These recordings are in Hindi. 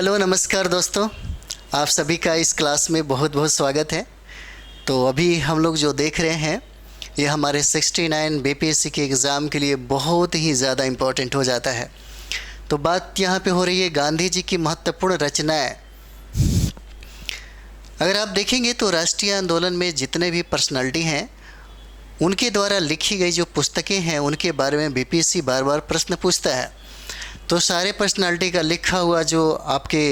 हेलो नमस्कार दोस्तों, आप सभी का इस क्लास में बहुत बहुत स्वागत है। तो अभी हम लोग जो देख रहे हैं ये हमारे 69 बीपीएससी के एग्ज़ाम के लिए बहुत ही ज़्यादा इम्पोर्टेंट हो जाता है। तो बात यहाँ पे हो रही है गांधी जी की महत्वपूर्ण रचनाएं। अगर आप देखेंगे तो राष्ट्रीय आंदोलन में जितने भी पर्सनालिटी हैं उनके द्वारा लिखी गई जो पुस्तकें हैं उनके बारे में बीपीएससी बार बार प्रश्न पूछता है। तो सारे पर्सनालिटी का लिखा हुआ जो आपके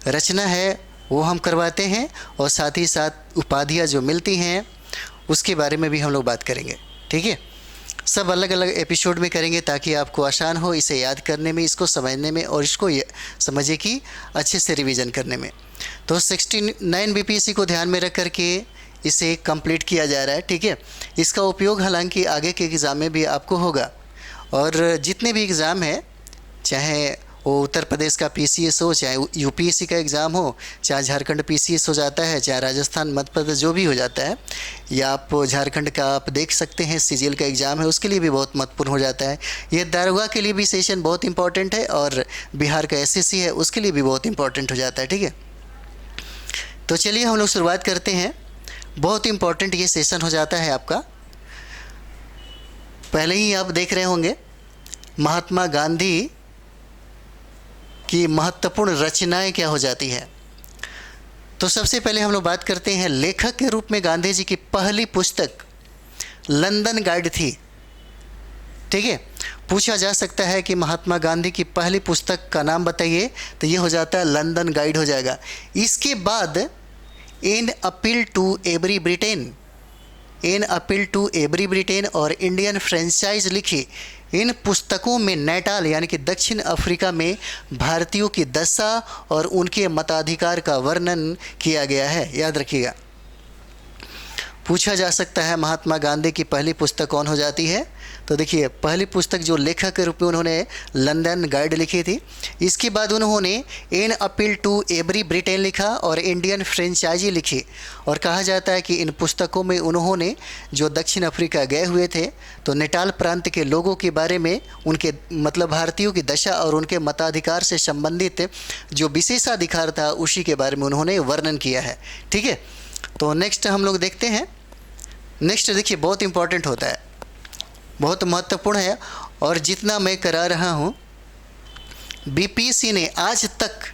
रचना है वो हम करवाते हैं और साथ ही साथ उपाधियाँ जो मिलती हैं उसके बारे में भी हम लोग बात करेंगे। ठीक है, सब अलग अलग एपिसोड में करेंगे ताकि आपको आसान हो इसे याद करने में, इसको समझने में और इसको समझिए कि अच्छे से रिवीजन करने में। तो 69 बीपीएससी को ध्यान में रख करके इसे कंप्लीट किया जा रहा है। ठीक है, इसका उपयोग हालांकि आगे के एग्ज़ाम में भी आपको होगा। और जितने भी एग्ज़ाम हैं, चाहे वो उत्तर प्रदेश का पीसीएस हो, चाहे यूपीएससी का एग्ज़ाम हो, चाहे झारखंड पीसीएस हो जाता है, चाहे राजस्थान मध्य प्रदेश जो भी हो जाता है, या आप झारखंड का आप देख सकते हैं सीजीएल का एग्ज़ाम है उसके लिए भी बहुत महत्वपूर्ण हो जाता है। ये दारोगा के लिए भी सेशन बहुत इंपॉर्टेंट है और बिहार का एसएससी है उसके लिए भी बहुत इंपॉर्टेंट हो जाता है। ठीक है, तो चलिए हम लोग शुरुआत करते हैं। बहुत इंपॉर्टेंट ये सेशन हो जाता है आपका। पहले ही आप देख रहे होंगे महात्मा गांधी की महत्वपूर्ण रचनाएं क्या हो जाती है। तो सबसे पहले हम लोग बात करते हैं लेखक के रूप में गांधी जी की पहली पुस्तक लंदन गाइड थी। ठीक है, पूछा जा सकता है कि महात्मा गांधी की पहली पुस्तक का नाम बताइए, तो ये हो जाता है लंदन गाइड हो जाएगा। इसके बाद an appeal to every Briton, an appeal to every Briton और इंडियन फ्रेंचाइज लिखी। इन पुस्तकों में नेटाल यानी कि दक्षिण अफ्रीका में भारतीयों की दशा और उनके मताधिकार का वर्णन किया गया है। याद रखिएगा, पूछा जा सकता है महात्मा गांधी की पहली पुस्तक कौन हो जाती है। तो देखिए, पहली पुस्तक जो लेखक के रूप में उन्होंने लंदन गाइड लिखी थी। इसके बाद उन्होंने an appeal to every Briton लिखा और इंडियन फ्रेंचाइजी लिखी। और कहा जाता है कि इन पुस्तकों में उन्होंने जो दक्षिण अफ्रीका गए हुए थे तो नेटाल प्रांत के लोगों के बारे में, उनके मतलब भारतीयों की दशा और उनके मताधिकार से संबंधित जो विशेषाधिकार था उसी के बारे में उन्होंने वर्णन किया है। ठीक है, तो नेक्स्ट हम लोग देखते हैं। नेक्स्ट देखिए, बहुत इंपॉर्टेंट होता है, बहुत महत्वपूर्ण है। और जितना मैं करा रहा हूँ, बीपीएससी ने आज तक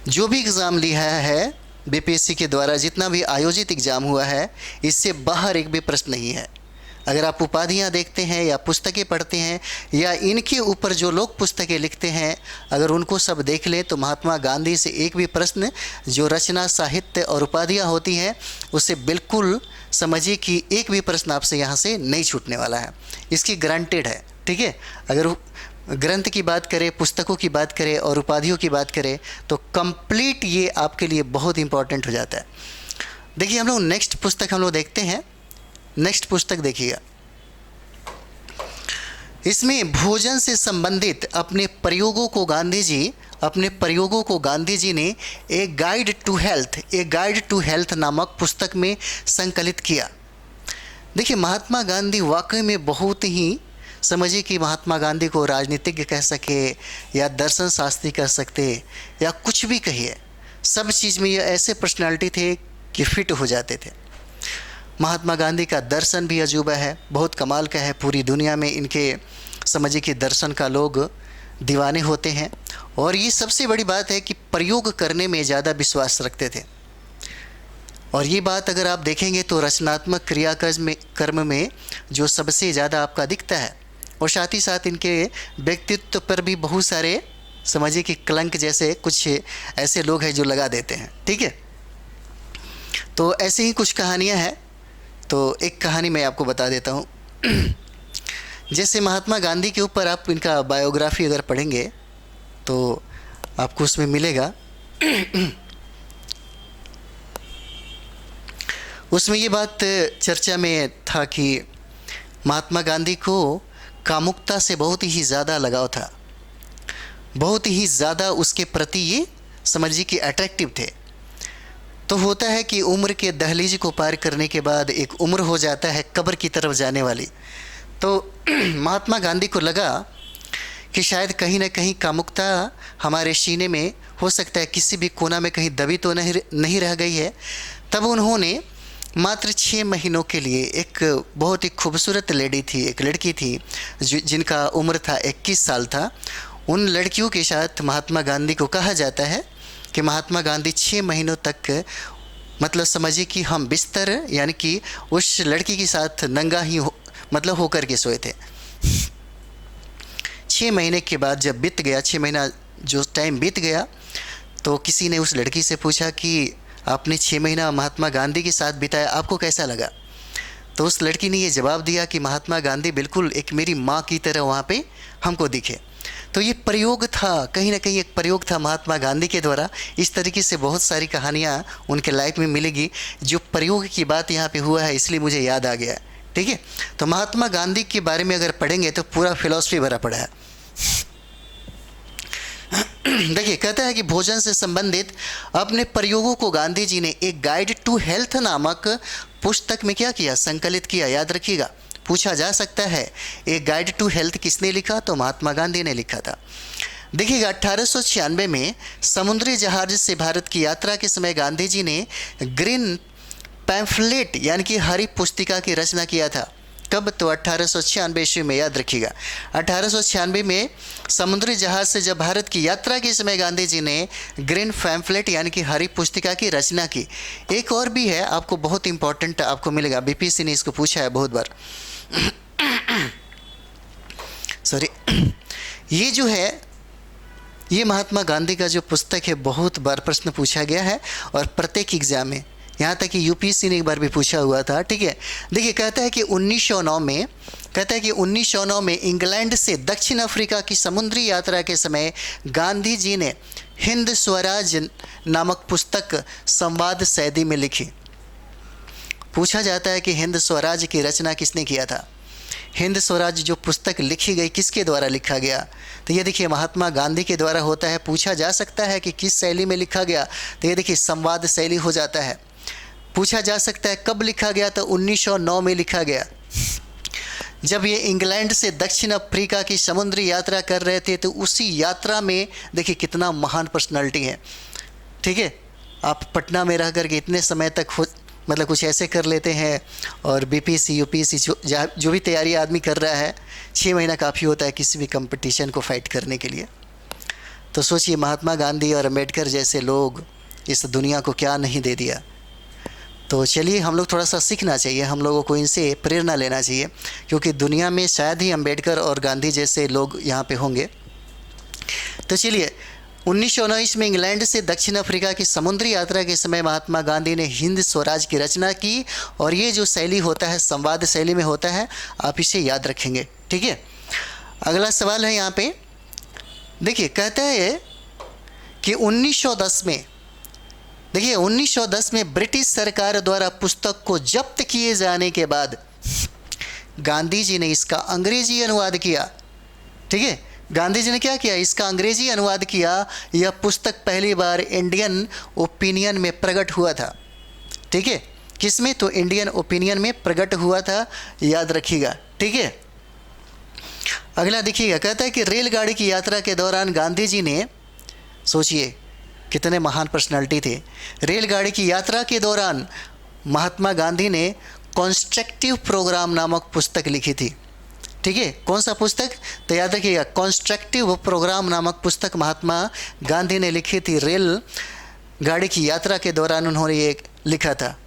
जो भी एग्ज़ाम लिया है बीपीएससी के द्वारा, जितना भी आयोजित एग्ज़ाम हुआ है, इससे बाहर एक भी प्रश्न नहीं है। अगर आप उपाधियाँ देखते हैं या पुस्तकें पढ़ते हैं या इनके ऊपर जो लोग पुस्तकें लिखते हैं, अगर उनको सब देख लें तो महात्मा गांधी से एक भी प्रश्न जो रचना, साहित्य और उपाधियाँ होती हैं उससे बिल्कुल समझिए कि एक भी प्रश्न आपसे यहाँ से नहीं छूटने वाला है, इसकी गारंटेड है। ठीक है, अगर ग्रंथ की बात करें, पुस्तकों की बात करें और उपाधियों की बात करें तो कंप्लीट ये आपके लिए बहुत इंपॉर्टेंट हो जाता है। देखिए, हम लोग नेक्स्ट पुस्तक हम लोग देखते हैं। नेक्स्ट पुस्तक देखिएगा, इसमें भोजन से संबंधित अपने प्रयोगों को गांधी जी ने ए गाइड टू हेल्थ नामक पुस्तक में संकलित किया। देखिए, महात्मा गांधी वाकई में बहुत ही, समझिए कि महात्मा गांधी को राजनीतिज्ञ कह सके या दर्शन शास्त्री कह सकते या कुछ भी कहिए, सब चीज़ में ये ऐसे पर्सनालिटी थे कि फिट हो जाते थे। महात्मा गांधी का दर्शन भी अजूबा है, बहुत कमाल का है। पूरी दुनिया में इनके समझिए कि दर्शन का लोग दीवाने होते हैं। और ये सबसे बड़ी बात है कि प्रयोग करने में ज़्यादा विश्वास रखते थे। और ये बात अगर आप देखेंगे तो रचनात्मक कर्म में जो सबसे ज़्यादा आपका दिखता है। और साथ ही साथ इनके व्यक्तित्व पर भी बहुत सारे समझिए कि कलंक जैसे कुछ ऐसे लोग हैं जो लगा देते हैं। ठीक है, तो ऐसे ही कुछ कहानियाँ हैं। तो एक कहानी मैं आपको बता देता हूँ। जैसे महात्मा गांधी के ऊपर आप इनका बायोग्राफी अगर पढ़ेंगे तो आपको उसमें मिलेगा। उसमें ये बात चर्चा में था कि महात्मा गांधी को कामुकता से बहुत ही ज़्यादा लगाव था, बहुत ही ज़्यादा उसके प्रति ये समझिए कि अट्रैक्टिव थे। तो होता है कि उम्र के दहलीज को पार करने के बाद एक उम्र हो जाता है कब्र की तरफ जाने वाली। तो महात्मा गांधी को लगा कि शायद कहीं ना कहीं कामुकता हमारे सीने में हो सकता है किसी भी कोना में कहीं दबी तो नहीं रह गई है, तब उन्होंने मात्र 6 महीनों के लिए एक बहुत ही खूबसूरत लेडी थी, एक लड़की थी जिनका उम्र था 21 साल था, उन लड़कियों के साथ महात्मा गांधी को कहा जाता है कि महात्मा गांधी 6 महीनों तक, मतलब समझिए कि हम बिस्तर यानी कि उस लड़की के साथ नंगा ही मतलब होकर के सोए थे। 6 महीने के बाद जब बीत गया, 6 महीना जो टाइम बीत गया, तो किसी ने उस लड़की से पूछा कि आपने 6 महीना महात्मा गांधी के साथ बिताया, आपको कैसा लगा? तो उस लड़की ने ये जवाब दिया कि महात्मा गांधी बिल्कुल एक मेरी माँ की तरह वहाँ पे हमको दिखे। तो ये प्रयोग था, कहीं ना कहीं एक प्रयोग था महात्मा गांधी के द्वारा। इस तरीके से बहुत सारी कहानियाँ उनके लाइफ में मिलेगी। जो प्रयोग की बात यहाँ पे हुआ है इसलिए मुझे याद आ गया, ठीक है। तो महात्मा गांधी के बारे में अगर पढ़ेंगे तो पूरा फिलॉसफी भरा पड़ा है। देखिए, कहता है कि भोजन से संबंधित अपने प्रयोगों को गांधी जी ने एक गाइड टू हेल्थ नामक पुस्तक में क्या किया, संकलित किया। याद रखिएगा, पूछा जा सकता है एक गाइड टू हेल्थ किसने लिखा, तो महात्मा गांधी ने लिखा था। देखिएगा, 1896 में समुद्री जहाज से भारत की यात्रा के समय गांधी जी ने ग्रीन पैम्फलेट यानी कि हरी पुस्तिका की रचना किया था। कब, तो 1896 ईस्वी में। याद रखिएगा, 1896 में समुद्री जहाज से जब भारत की यात्रा के समय गांधी जी ने ग्रीन पैम्फलेट यानी कि हरी पुस्तिका की रचना की। एक और भी है, आपको बहुत इंपॉर्टेंट आपको मिलेगा, बीपीएससी ने इसको पूछा है बहुत बार। सॉरी, ये जो है, ये महात्मा गांधी का जो पुस्तक है बहुत बार प्रश्न पूछा गया है और प्रत्येक एग्जाम में, यहाँ तक कि यूपीएससी ने एक बार भी पूछा हुआ था, ठीक है। देखिए, कहता है कि 1909 में इंग्लैंड से दक्षिण अफ्रीका की समुद्री यात्रा के समय गांधी जी ने हिंद स्वराज नामक पुस्तक संवाद सैदी में लिखी। पूछा जाता है कि हिंद स्वराज की रचना किसने किया था। हिंद स्वराज जो पुस्तक लिखी गई किसके द्वारा लिखा गया, तो ये देखिए महात्मा गांधी के द्वारा होता है। पूछा जा सकता है कि किस शैली में लिखा गया, तो ये देखिए संवाद शैली हो जाता है। पूछा जा सकता है कब लिखा गया, तो 1909 में लिखा गया, जब ये इंग्लैंड से दक्षिण अफ्रीका की समुद्री यात्रा कर रहे थे। तो उसी यात्रा में देखिए कितना महान पर्सनालिटी है, ठीक है। आप पटना में रह करके इतने समय तक मतलब कुछ ऐसे कर लेते हैं, और बीपीएससी यूपीएससी जो भी तैयारी आदमी कर रहा है, 6 महीना काफ़ी होता है किसी भी कंपटीशन को फाइट करने के लिए। तो सोचिए महात्मा गांधी और अम्बेडकर जैसे लोग इस दुनिया को क्या नहीं दे दिया। तो चलिए हम लोग थोड़ा सा सीखना चाहिए, हम लोगों को इनसे प्रेरणा लेना चाहिए, क्योंकि दुनिया में शायद ही अम्बेडकर और गांधी जैसे लोग यहाँ पे होंगे। तो चलिए, 1919 में इंग्लैंड से दक्षिण अफ्रीका की समुद्री यात्रा के समय महात्मा गांधी ने हिंद स्वराज की रचना की, और ये जो शैली होता है संवाद शैली में होता है, आप इसे याद रखेंगे, ठीक है। अगला सवाल है यहाँ पे, देखिए कहता है कि 1910 में, देखिए 1910 में ब्रिटिश सरकार द्वारा पुस्तक को जब्त किए जाने के बाद गांधी जी ने इसका अंग्रेजी अनुवाद किया, ठीक है। गांधी जी ने क्या किया, इसका अंग्रेजी अनुवाद किया। यह पुस्तक पहली बार इंडियन ओपिनियन में प्रकट हुआ था, ठीक है। किसमें, तो इंडियन ओपिनियन में प्रकट हुआ था, याद रखिएगा, ठीक है। अगला देखिएगा, कहता है कि रेलगाड़ी की यात्रा के दौरान गांधी जी ने, सोचिए कितने महान पर्सनालिटी थे, रेलगाड़ी की यात्रा के दौरान महात्मा गांधी ने कॉन्स्ट्रक्टिव प्रोग्राम नामक पुस्तक लिखी थी, ठीक है। कौन सा पुस्तक, तो याद रखिएगा कॉन्स्ट्रक्टिव प्रोग्राम नामक पुस्तक महात्मा गांधी ने लिखी थी। रेल गाड़ी की यात्रा के दौरान उन्होंने ये लिखा था।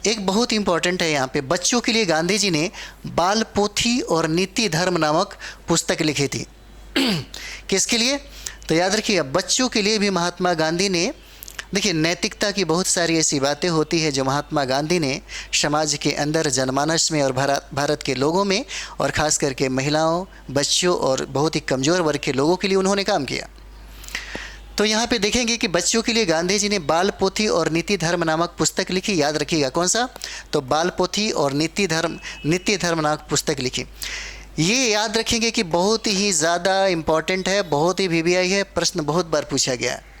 एक बहुत इंपॉर्टेंट है यहाँ पे, बच्चों के लिए गांधी जी ने बाल पोथी और नीति धर्म नामक पुस्तक लिखी थी। किसके लिए, तो याद रखिए बच्चों के लिए भी महात्मा गांधी ने, देखिए नैतिकता की बहुत सारी ऐसी बातें होती है जो महात्मा गांधी ने समाज के अंदर जनमानस में और भारत के लोगों में, और ख़ास करके महिलाओं, बच्चों और बहुत ही कमज़ोर वर्ग के लोगों के लिए उन्होंने काम किया। तो यहाँ पे देखेंगे कि बच्चों के लिए गांधी जी ने बाल पोथी और नीति धर्म नामक पुस्तक लिखी। याद रखिएगा कौन सा, तो बाल पोथी और नीति धर्म नामक पुस्तक लिखी। ये याद रखेंगे कि बहुत ही ज़्यादा इम्पॉर्टेंट है, बहुत ही वीवीआई है, प्रश्न बहुत बार पूछा गया है।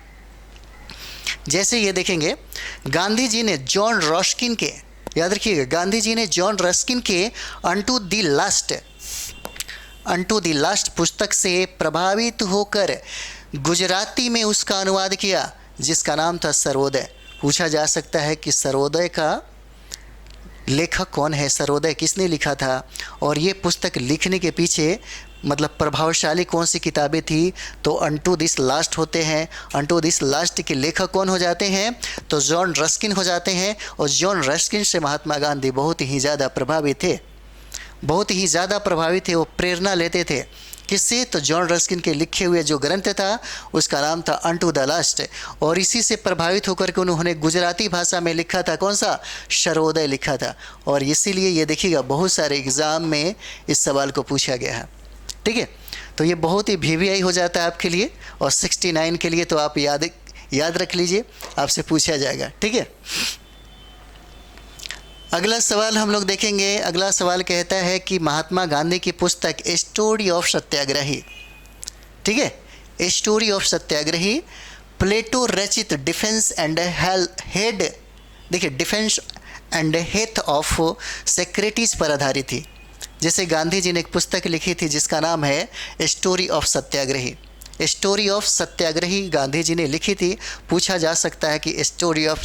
जैसे ये देखेंगे, गांधी जी ने जॉन रस्किन के, याद रखिएगा गांधी जी ने जॉन रस्किन के unto the last unto the last पुस्तक से प्रभावित होकर गुजराती में उसका अनुवाद किया, जिसका नाम था सर्वोदय। पूछा जा सकता है कि सर्वोदय का लेखक कौन है, सर्वोदय किसने लिखा था, और ये पुस्तक लिखने के पीछे मतलब प्रभावशाली कौन सी किताबें थी, तो अंटू दिस लास्ट होते हैं। अंटू दिस लास्ट के लेखक कौन हो जाते हैं, तो जॉन रस्किन हो जाते हैं। और जॉन रस्किन से महात्मा गांधी बहुत ही ज़्यादा प्रभावित थे, बहुत ही ज़्यादा प्रभावित थे। वो प्रेरणा लेते थे किससे, तो जॉन रस्किन के लिखे हुए जो ग्रंथ था उसका नाम था अंटू द लास्ट, और इसी से प्रभावित होकर के उन्होंने गुजराती भाषा में लिखा था, कौन सा, सर्वोदय लिखा था। और इसीलिए ये देखिएगा बहुत सारे एग्ज़ाम में इस सवाल को पूछा गया है। ठीक है, तो ये बहुत ही VVI हो जाता है आपके लिए, और 69 के लिए तो आप याद रख लीजिए, आपसे पूछा जाएगा। ठीक है, अगला सवाल हम लोग देखेंगे। अगला सवाल कहता है कि महात्मा गांधी की पुस्तक ए स्टोरी ऑफ सत्याग्रही, ठीक है, ए स्टोरी ऑफ सत्याग्रही प्लेटो रचित डिफेंस एंड हेड, देखिए डिफेंस एंड हेथ ऑफ सेक्रेटिस पर आधारित थी। जैसे गांधी जी ने एक पुस्तक लिखी थी जिसका नाम है story of Satyagrahi. Story of Satyagrahi Gandhi जी ने लिखी थी। पूछा जा सकता है कि स्टोरी ऑफ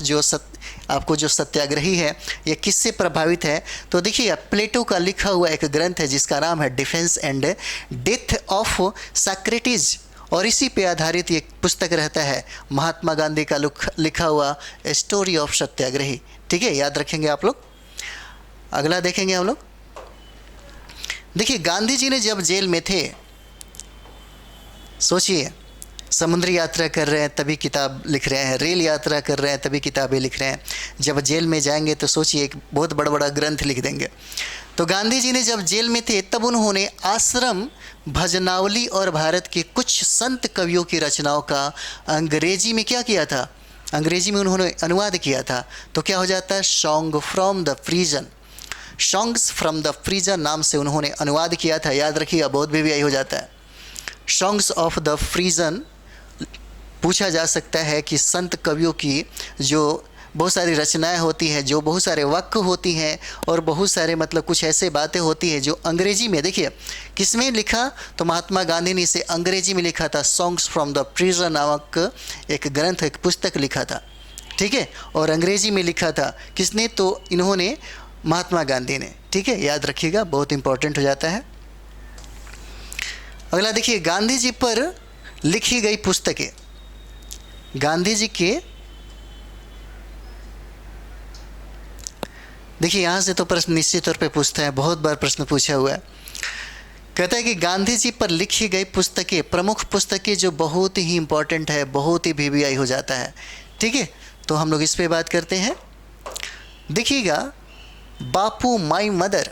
आपको जो सत्याग्रही है ये किससे प्रभावित है, तो देखिए प्लेटो का लिखा हुआ एक ग्रंथ है जिसका नाम है defence and death of Socrates, और इसी पे आधारित ये पुस्तक रहता है महात्मा गांधी का लिखा हुआ स्टोरी ऑफ सत्याग्रही। ठीक है, याद रखेंगे आप लोग। अगला देखेंगे हम लोग। देखिए गांधी जी ने जब जेल में थे, सोचिए समुद्री यात्रा कर रहे हैं तभी किताब लिख रहे हैं, रेल यात्रा कर रहे हैं तभी किताबें लिख रहे हैं, जब जेल में जाएंगे तो सोचिए एक बहुत बड़ा बड़ा ग्रंथ लिख देंगे। तो गांधी जी ने जब जेल में थे तब उन्होंने आश्रम भजनावली और भारत के कुछ संत कवियों की रचनाओं का अंग्रेजी में क्या किया था, अंग्रेजी में उन्होंने अनुवाद किया था। तो क्या हो जाता है, song from the prison, songs from the prison नाम से उन्होंने अनुवाद किया था। याद रखिएगा, बहुत VVI हो जाता है। सॉन्ग्स ऑफ द प्रिजन, पूछा जा सकता है कि संत कवियों की जो बहुत सारी रचनाएं होती हैं, जो बहुत सारे वाक्य होती हैं और बहुत सारे मतलब कुछ ऐसे बातें होती हैं जो अंग्रेजी में, देखिए किसमें लिखा, तो महात्मा गांधी ने इसे अंग्रेजी में लिखा था। सॉन्ग्स फ्रॉम द प्रिजन नामक एक ग्रंथ, एक पुस्तक लिखा था। ठीक है, और अंग्रेजी में लिखा था किसने, तो इन्होंने महात्मा गांधी ने। ठीक है, याद रखिएगा, बहुत इंपॉर्टेंट हो जाता है। अगला देखिए, गांधी जी पर लिखी गई पुस्तकें। गांधी जी के, देखिए यहाँ से तो प्रश्न निश्चित तौर पे पूछता है, बहुत बार प्रश्न पूछा हुआ है। कहता है कि गांधी जी पर लिखी गई पुस्तकें, प्रमुख पुस्तकें जो बहुत ही इंपॉर्टेंट है, बहुत ही VVI हो जाता है। ठीक है, तो हम लोग इस पे बात करते हैं। देखिएगा, बापू माई मदर,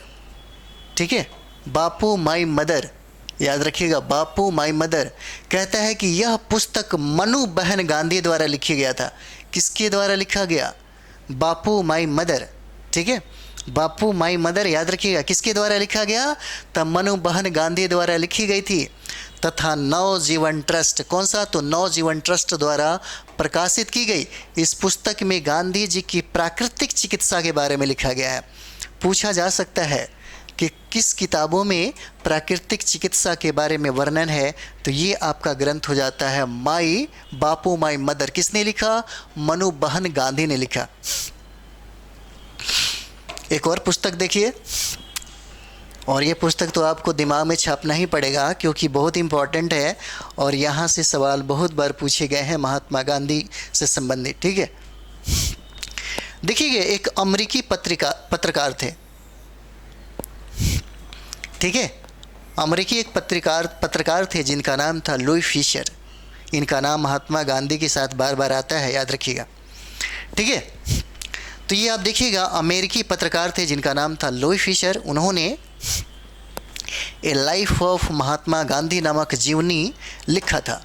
ठीक है, बापू माई मदर, याद रखिएगा, बापू माई मदर। कहता है कि यह पुस्तक मनु बहन गांधी द्वारा लिखी गया था। किसके द्वारा लिखा गया, बापू माई मदर। ठीक है, बापू माई मदर, याद रखिएगा, किसके द्वारा लिखा गया, तब मनु बहन गांधी द्वारा लिखी गई थी। तथा नवजीवन ट्रस्ट, कौन सा, तो नवजीवन ट्रस्ट द्वारा प्रकाशित की गई। इस पुस्तक में गांधी जी की प्राकृतिक चिकित्सा के बारे में लिखा गया है। पूछा जा सकता है कि किस किताबों में प्राकृतिक चिकित्सा के बारे में वर्णन है, तो ये आपका ग्रंथ हो जाता है बापू माई मदर। किसने लिखा, मनु बहन गांधी ने लिखा। एक और पुस्तक देखिए, और ये पुस्तक तो आपको दिमाग में छापना ही पड़ेगा क्योंकि बहुत इंपॉर्टेंट है और यहाँ से सवाल बहुत बार पूछे गए हैं महात्मा गांधी से संबंधित। ठीक है, देखिए एक अमेरिकी पत्रकार थे। ठीक है, अमेरिकी एक पत्रकार थे जिनका नाम था लुई फिशर। इनका नाम महात्मा गांधी के साथ बार बार आता है, याद रखिएगा। ठीक है, तो ये आप देखिएगा, अमेरिकी पत्रकार थे जिनका नाम था लुई फिशर। उन्होंने ए लाइफ ऑफ महात्मा गांधी नामक जीवनी लिखा था।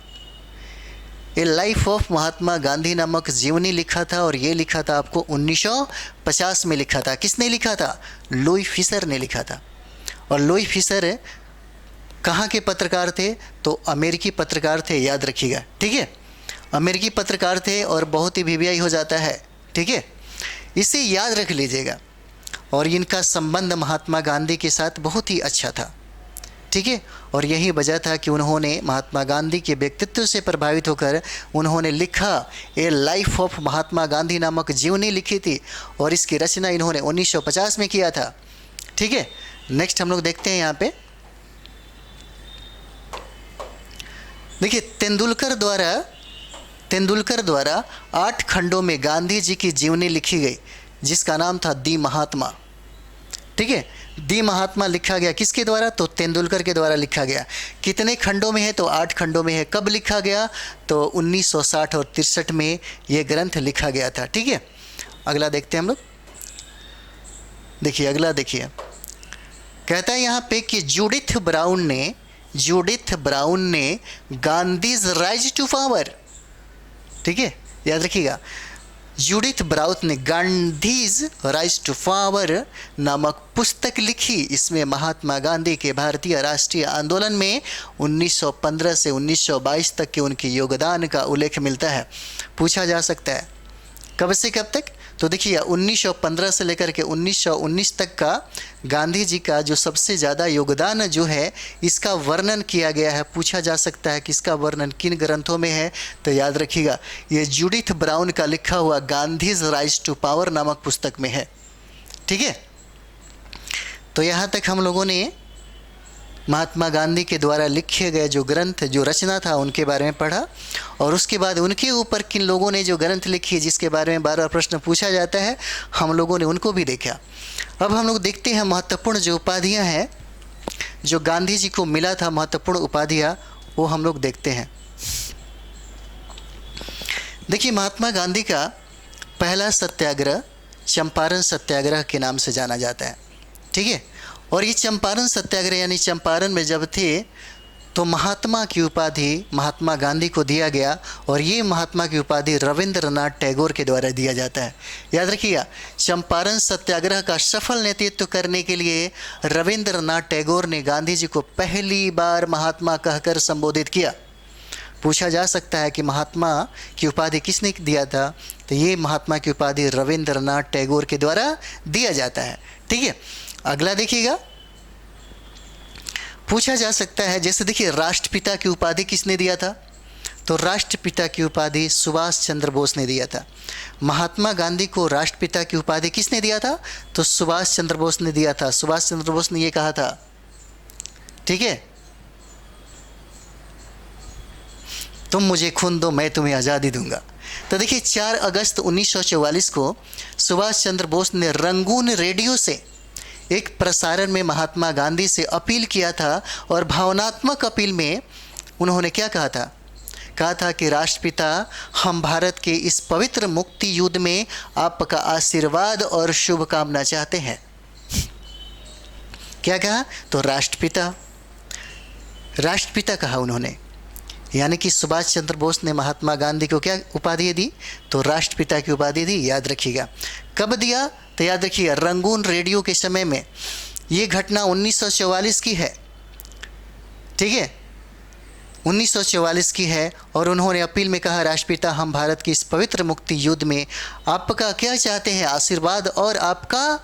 ए लाइफ ऑफ महात्मा गांधी नामक जीवनी लिखा था, और ये लिखा था आपको 1950 में लिखा था। किसने लिखा था, लुई फिशर ने लिखा था। और लुई फिशर कहाँ के पत्रकार थे, तो अमेरिकी पत्रकार थे, याद रखिएगा। ठीक है, अमेरिकी पत्रकार थे और बहुत ही VVI हो जाता है। ठीक है, इसे याद रख लीजिएगा। और इनका संबंध महात्मा गांधी के साथ बहुत ही अच्छा था। ठीक है। और यही वजह था कि उन्होंने महात्मा गांधी के व्यक्तित्व से प्रभावित होकर उन्होंने लिखा ए लाइफ ऑफ महात्मा गांधी नामक जीवनी लिखी थी, और इसकी रचना इन्होंने 1950 में किया था। ठीक है। नेक्स्ट हम लोग देखते हैं यहाँ पे, देखिए तेंदुलकर द्वारा 8 खंडों में गांधी जी की जीवनी लिखी गई, जिसका नाम था दी महात्मा। ठीक है। दी महात्मा लिखा गया किसके द्वारा? तो तेंदुलकर के द्वारा लिखा गया। कितने खंडों में है? तो 8 खंडों में है। कब लिखा गया? तो 1960 और 63 में यह ग्रंथ लिखा गया था। ठीक है। अगला देखते हैं हम लोग। देखिए अगला देखिए, कहता है यहाँ पे कि जूडिथ ब्राउन ने गांधीज राइज टू पावर, ठीक है, याद रखिएगा, जूडिथ ब्राउन ने गांधीज राइज टू पावर नामक पुस्तक लिखी। इसमें महात्मा गांधी के भारतीय राष्ट्रीय आंदोलन में 1915 से 1922 तक के उनके योगदान का उल्लेख मिलता है। पूछा जा सकता है कब से कब तक? तो देखिए 1915 से लेकर के 1919 तक का गांधी जी का जो सबसे ज़्यादा योगदान जो है, इसका वर्णन किया गया है। पूछा जा सकता है कि इसका वर्णन किन ग्रंथों में है? तो याद रखिएगा ये जूडिथ ब्राउन का लिखा हुआ गांधीज राइज टू पावर नामक पुस्तक में है। ठीक है। तो यहाँ तक हम लोगों ने महात्मा गांधी के द्वारा लिखे गए जो ग्रंथ, जो रचना था, उनके बारे में पढ़ा, और उसके बाद उनके ऊपर किन लोगों ने जो ग्रंथ लिखे जिसके बारे में बार बार प्रश्न पूछा जाता है, हम लोगों ने उनको भी देखा। अब हम लोग देखते हैं महत्वपूर्ण जो उपाधियां हैं जो गांधी जी को मिला था, महत्वपूर्ण उपाधियां, वो हम लोग देखते हैं। देखिए महात्मा गांधी का पहला सत्याग्रह चंपारण सत्याग्रह के नाम से जाना जाता है। ठीक है। और ये चंपारण सत्याग्रह यानी चंपारण में जब थे तो महात्मा की उपाधि महात्मा गांधी को दिया गया, और ये महात्मा की उपाधि रविंद्रनाथ टैगोर के द्वारा दिया जाता है। याद रखिएगा, चंपारण सत्याग्रह का सफल नेतृत्व करने के लिए रविंद्रनाथ टैगोर ने गांधी जी को पहली बार महात्मा कहकर संबोधित किया। पूछा जा सकता है कि महात्मा की उपाधि किसने दिया था? तो ये महात्मा की उपाधि रविंद्रनाथ टैगोर के द्वारा दिया जाता है। ठीक है। अगला देखिएगा, पूछा जा सकता है, जैसे देखिए राष्ट्रपिता की उपाधि किसने दिया था? तो राष्ट्रपिता की उपाधि सुभाष चंद्र बोस ने दिया था। महात्मा गांधी को राष्ट्रपिता की उपाधि किसने दिया था? तो सुभाष चंद्र बोस ने दिया था। सुभाष चंद्र बोस ने ये कहा था, ठीक है, तुम मुझे खून दो मैं तुम्हें आज़ादी दूंगा। तो देखिए 4 अगस्त 1944 को सुभाष चंद्र बोस ने रंगून रेडियो से एक प्रसारण में महात्मा गांधी से अपील किया था, और भावनात्मक अपील में उन्होंने क्या कहा था? कहा था कि राष्ट्रपिता, हम भारत के इस पवित्र मुक्ति युद्ध में आपका आशीर्वाद और शुभकामना चाहते हैं। क्या कहा? तो राष्ट्रपिता कहा उन्होंने, यानी कि सुभाष चंद्र बोस ने महात्मा गांधी को क्या उपाधि दी? तो राष्ट्रपिता की उपाधि दी। याद रखिएगा कब दिया? तो याद रखिएगा रंगून रेडियो के समय में। ये घटना 1944 की है। ठीक है, 1944 की है, और उन्होंने अपील में कहा, राष्ट्रपिता, हम भारत की इस पवित्र मुक्ति युद्ध में आपका क्या चाहते हैं? आशीर्वाद और आपका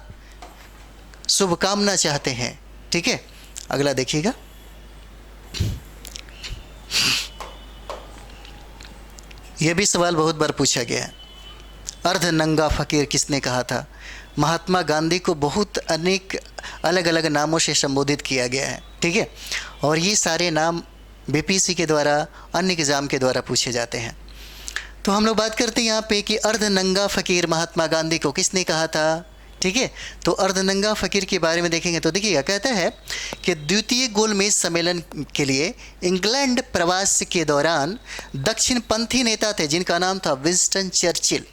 शुभकामना चाहते हैं। ठीक है। अगला देखिएगा, यह भी सवाल बहुत बार पूछा गया है, अर्धनंगा फकीर किसने कहा था? महात्मा गांधी को बहुत अनेक अलग अलग नामों से संबोधित किया गया है। ठीक है। और ये सारे नाम बीपीएससी के द्वारा, अन्य एग्ज़ाम के द्वारा पूछे जाते हैं। तो हम लोग बात करते हैं यहाँ पे कि अर्धनंगा फकीर महात्मा गांधी को किसने कहा था? ठीक है। तो अर्धनंगा फकीर के बारे में देखेंगे तो देखिएगा, कहता है कि द्वितीय गोलमेज सम्मेलन के लिए इंग्लैंड प्रवास के दौरान दक्षिणपंथी नेता थे जिनका नाम था विंस्टन चर्चिल।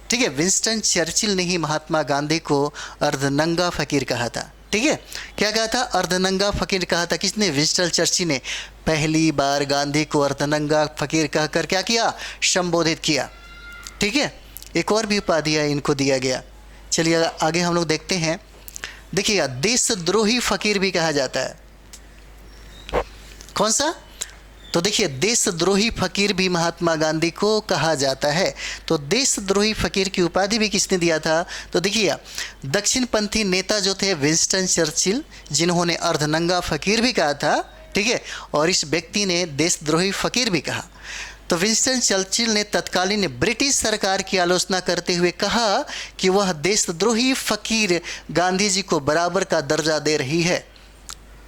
ठीक है, विंस्टन चर्चिल ने ही महात्मा गांधी को अर्धनंगा फकीर कहा था। ठीक है, क्या कहा था? अर्धनंगा फकीर कहा था। किसने? विंस्टन चर्चिल ने पहली बार गांधी को अर्धनंगा फकीर कहकर क्या किया? संबोधित किया। ठीक है। एक और भी उपाधि इनको दिया गया। चलिए आगे हम लोग देखते हैं। देखिएगा, देशद्रोही फकीर भी कहा जाता है। कौन सा? तो देखिए, देशद्रोही फकीर भी महात्मा गांधी को कहा जाता है। तो देशद्रोही फकीर की उपाधि भी किसने दिया था? तो देखिए, दक्षिणपंथी नेता जो थे विंस्टन चर्चिल, जिन्होंने अर्धनंगा फकीर भी कहा था, ठीक है, और इस व्यक्ति ने देशद्रोही फकीर भी कहा। तो विंस्टन चर्चिल ने तत्कालीन ब्रिटिश सरकार की आलोचना करते हुए कहा कि वह देशद्रोही फकीर गांधी जी को बराबर का दर्जा दे रही है।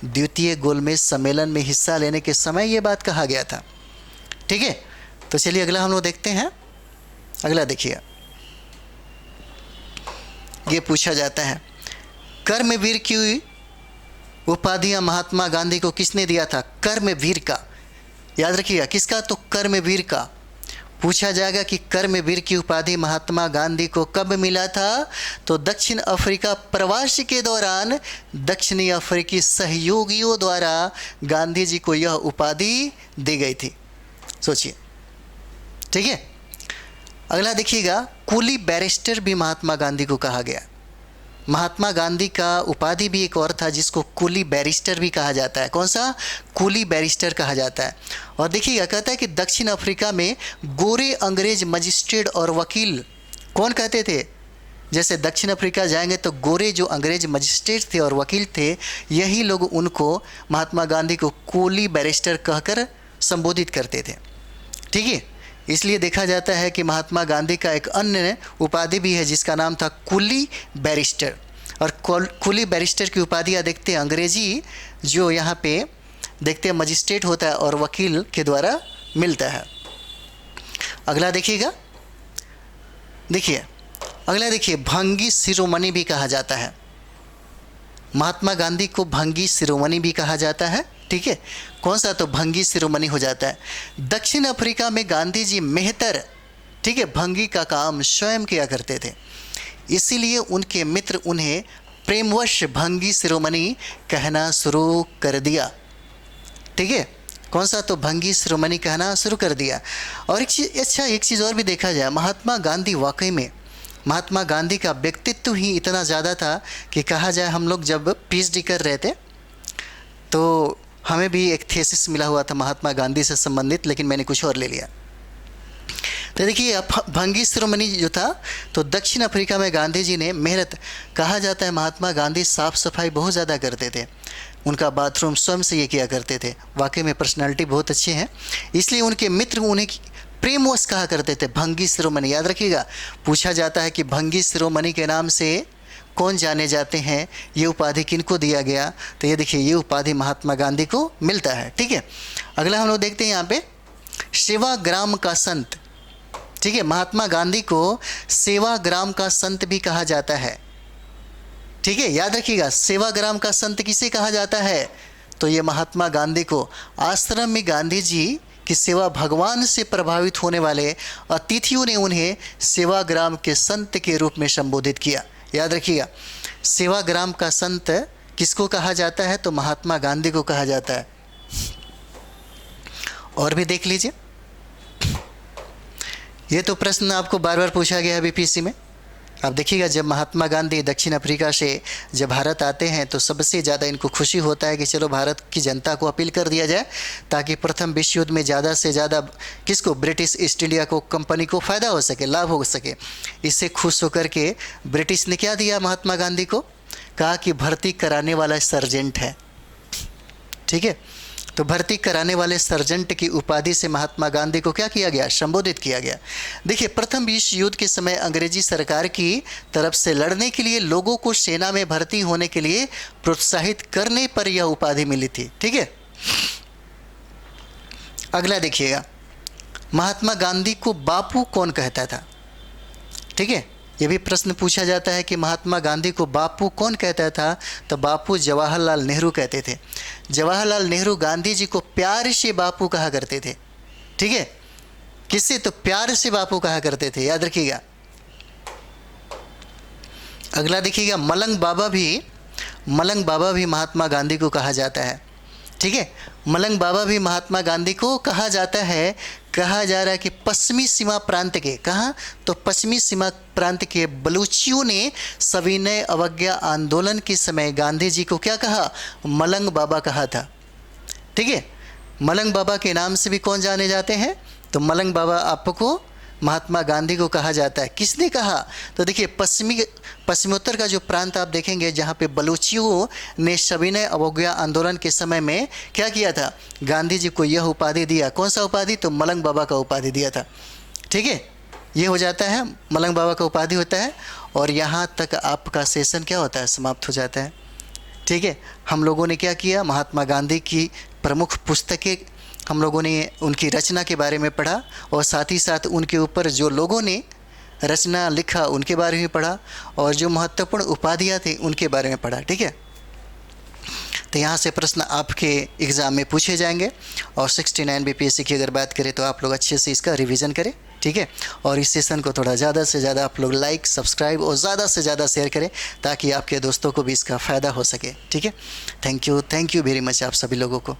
द्वितीय गोलमेज सम्मेलन में हिस्सा लेने के समय यह बात कहा गया था। ठीक है, तो चलिए अगला हम लोग देखते हैं। अगला देखिए, ये पूछा जाता है, कर्मवीर की उपाधियां महात्मा गांधी को किसने दिया था? कर्मवीर का, याद रखिएगा, किसका? तो कर्मवीर का। पूछा जाएगा कि कर्मवीर की उपाधि महात्मा गांधी को कब मिला था? तो दक्षिण अफ्रीका प्रवास के दौरान दक्षिणी अफ्रीकी सहयोगियों द्वारा गांधी जी को यह उपाधि दी गई थी। सोचिए, ठीक है। अगला देखिएगा, कुली बैरिस्टर भी महात्मा गांधी को कहा गया। महात्मा गांधी का उपाधि भी एक और था जिसको कुली बैरिस्टर भी कहा जाता है। कौन सा? कुली बैरिस्टर कहा जाता है। और देखिएगा, कहता है कि दक्षिण अफ्रीका में गोरे अंग्रेज मजिस्ट्रेट और वकील कौन कहते थे? जैसे दक्षिण अफ्रीका जाएंगे तो गोरे जो अंग्रेज मजिस्ट्रेट थे और वकील थे, यही लोग उनको, महात्मा गांधी को कुली बैरिस्टर कहकर संबोधित करते थे। ठीक है, इसलिए देखा जाता है कि महात्मा गांधी का एक अन्य उपाधि भी है जिसका नाम था कुली बैरिस्टर। और कुली बैरिस्टर की उपाधियाँ देखते हैं, अंग्रेजी जो यहाँ पे देखते हैं मजिस्ट्रेट होता है और वकील के द्वारा मिलता है। अगला देखिएगा, देखिए अगला देखिए, भंगी शिरोमणि भी कहा जाता है। महात्मा गांधी को भंगी शिरोमणि भी कहा जाता है। ठीक है, कौन सा? तो भंगी शिरोमणि हो जाता है। दक्षिण अफ्रीका में गांधी जी मेहतर, ठीक है, भंगी का काम स्वयं किया करते थे, इसीलिए उनके मित्र उन्हें प्रेमवश भंगी शिरोमणि कहना शुरू कर दिया। ठीक है, कौन सा? तो भंगी शिरोमणि कहना शुरू कर दिया। और एक चीज़ और भी देखा जाए, महात्मा गांधी वाकई में, महात्मा गांधी का व्यक्तित्व ही इतना ज़्यादा था कि कहा जाए, हम लोग जब पीएचडी कर रहे थे तो हमें भी एक थीसिस मिला हुआ था महात्मा गांधी से संबंधित, लेकिन मैंने कुछ और ले लिया। तो देखिए, भंगी शिरोमणि जो था, तो दक्षिण अफ्रीका में गांधी जी ने मेहनत, कहा जाता है महात्मा गांधी साफ़ सफाई बहुत ज़्यादा करते थे, उनका बाथरूम स्वयं से ये किया करते थे। वाकई में पर्सनालिटी बहुत अच्छी है, इसलिए उनके मित्र उन्हें प्रेमवश कहा करते थे भंगी शिरोमणि। याद रखिएगा, पूछा जाता है कि भंगी शिरोमणि के नाम से कौन जाने जाते हैं, ये उपाधि किनको दिया गया? तो ये देखिए, ये उपाधि महात्मा गांधी को मिलता है। ठीक है, अगला हम लोग देखते हैं यहाँ पे, सेवाग्राम का संत। ठीक है, महात्मा गांधी को सेवाग्राम का संत भी कहा जाता है। ठीक है, याद रखिएगा, सेवाग्राम का संत किसे कहा जाता है? तो ये महात्मा गांधी को, आश्रम में गांधी जी की सेवा भगवान से प्रभावित होने वाले अतिथियों ने उन्हें सेवाग्राम के संत के रूप में संबोधित किया। याद रखिएगा, सेवाग्राम का संत किसको कहा जाता है? तो महात्मा गांधी को कहा जाता है। और भी देख लीजिए, ये तो प्रश्न आपको बार बार पूछा गया है बीपीएससी में। अब देखिएगा, जब महात्मा गांधी दक्षिण अफ्रीका से जब भारत आते हैं तो सबसे ज़्यादा इनको खुशी होता है कि चलो भारत की जनता को अपील कर दिया जाए ताकि प्रथम विश्व युद्ध में ज़्यादा से ज़्यादा किसको, ब्रिटिश ईस्ट इंडिया को कंपनी को फ़ायदा हो सके, लाभ हो सके। इससे खुश होकर के ब्रिटिश ने क्या दिया महात्मा गांधी को? कहा कि भर्ती कराने वाला सर्जेंट है। ठीक है, तो भर्ती कराने वाले सर्जेंट की उपाधि से महात्मा गांधी को क्या किया गया? संबोधित किया गया। देखिए, प्रथम विश्व युद्ध के समय अंग्रेजी सरकार की तरफ से लड़ने के लिए लोगों को सेना में भर्ती होने के लिए प्रोत्साहित करने पर यह उपाधि मिली थी। ठीक है, अगला देखिएगा, महात्मा गांधी को बापू कौन कहता था? ठीक है, ये भी प्रश्न पूछा जाता है कि महात्मा गांधी को बापू कौन कहता था? तो बापू जवाहरलाल नेहरू कहते थे। जवाहरलाल नेहरू गांधी जी को प्यार से बापू कहा करते थे। ठीक है, किससे? तो प्यार से बापू कहा करते थे, याद रखिएगा। अगला देखिएगा, मलंग बाबा भी महात्मा गांधी को कहा जाता है। ठीक है, मलंग बाबा भी महात्मा गांधी को कहा जाता है। कहा जा रहा है कि पश्चिमी सीमा प्रांत के, कहाँ? तो पश्चिमी सीमा प्रांत के बलूचियों ने सविनय अवज्ञा आंदोलन के समय गांधी जी को क्या कहा? मलंग बाबा कहा था। ठीक है, मलंग बाबा के नाम से भी कौन जाने जाते हैं? तो मलंग बाबा आपको महात्मा गांधी को कहा जाता है। किसने कहा? तो देखिए पश्चिमोत्तर का जो प्रांत आप देखेंगे जहाँ पे बलूचियों ने सविनय अवज्ञा आंदोलन के समय में क्या किया था, गांधी जी को यह उपाधि दिया। कौन सा उपाधि? तो मलंग बाबा का उपाधि दिया था। ठीक है, ये हो जाता है, मलंग बाबा का उपाधि होता है। और यहाँ तक आपका सेशन क्या होता है, समाप्त हो जाता है। ठीक है, हम लोगों ने क्या किया, महात्मा गांधी की प्रमुख पुस्तकें हम लोगों ने उनकी रचना के बारे में पढ़ा, और साथ ही साथ उनके ऊपर जो लोगों ने रचना लिखा उनके बारे में पढ़ा, और जो महत्वपूर्ण उपाधियाँ थी उनके बारे में पढ़ा। ठीक है, तो यहाँ से प्रश्न आपके एग्ज़ाम में पूछे जाएंगे। और 69 बीपीएससी की अगर बात करें तो आप लोग अच्छे से इसका रिवीजन करें। ठीक है, और इस सेशन को थोड़ा ज़्यादा से ज़्यादा आप लोग लाइक, सब्सक्राइब और ज़्यादा से ज़्यादा शेयर करें ताकि आपके दोस्तों को भी इसका फ़ायदा हो सके। ठीक है, थैंक यू वेरी मच आप सभी लोगों को।